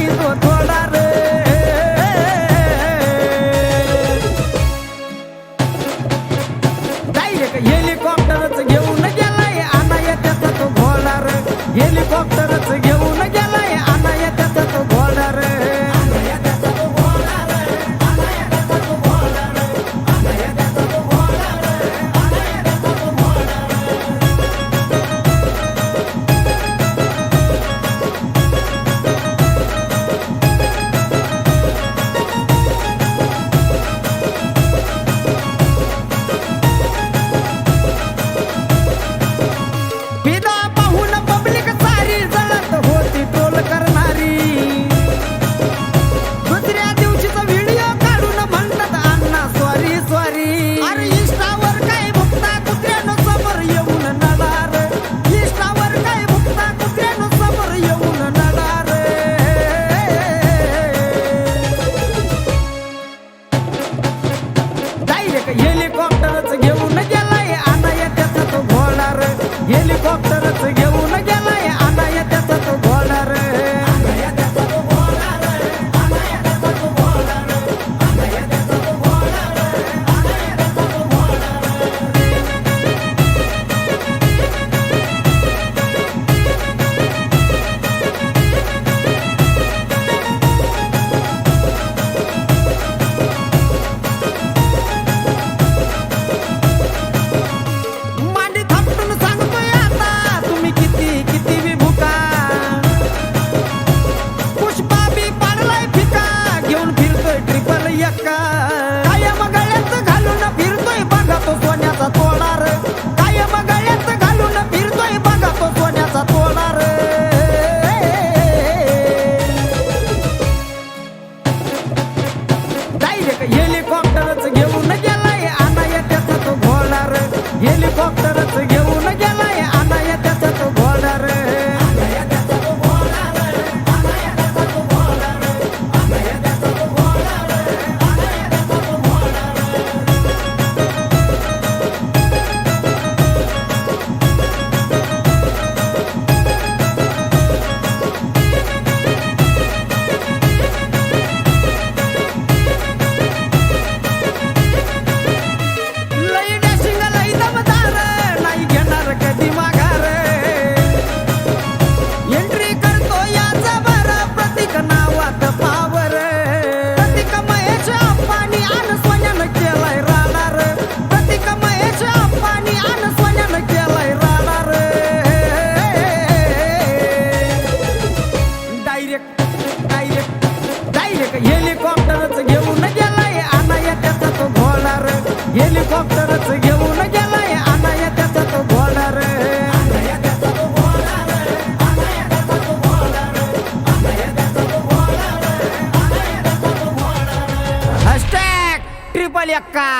नाही तो थोडा रे. डायरेक्ट हेलिकॉप्टरच घेऊन गेलाय आणाय त्याचा तो घोडा रे. हेलिकॉप्टरच घेऊन गेलाय आणाय त्याचा तो घोडा रे. विदा पाहून पब्लिक सारी जळत होती ट्रोल करणारी. दुसऱ्या दिवशीचा व्हिडिओ काढून म्हणतात अण्णा सॉरी सॉरी. अरे इंस्टावर काय भुकता कुत्र्यानं समोर येऊन नडार. इंस्टावर काय भुकता कुत्र्यानं समोर येऊन नडार. डायरेक्ट हेलिकॉप्टरच घेऊन गेलाय आणाय त्याचा तो घोडा रे. हेलिकॉप्टरच घेऊन गेलाय आणाय त्याचा तो घोडा रे. मांडी थापटून सांगतोय आता तुम्ही किती किती बी भुका. पुष्पा बी पाडलाय फिका घेऊन फिरतोय ट्रिपल एक्का. कायम गळ्यात घालून फिरतोय बघा तो सोन्याचा तोडा रे. कायम गळ्यात घालून फिरतोय बघा तो सोन्याचा तोडा रे. डायरेक्ट हेलिकॉप्टरच घेऊन गेलाय आणाय त्याचा तो घोडा रे. हेलिकॉप्टरच घेऊन गेलाय आणाय त्याचा तो घोडा रे. लई डॅशिंग लई दमदार नाही घेणार कधी माघार. एंट्री करतो याचा बरं प्रतीक नावात पावर. प्रतीक महेश अंबानी आणि सोन्यानं केलाय राडार. प्रतीक महेश अंबानी आणि सोन्यानं केलाय राडार. डायरेक्ट डायरेक्ट डायरेक्ट हेलिकॉप्टरच घेऊन गेलाय आणाय त्याचा तो घोडा रे. हेलिकॉप्टरच घेऊन गेलाय आणाय त्याचा तो घोडा रे. Hashtag triple Ekka.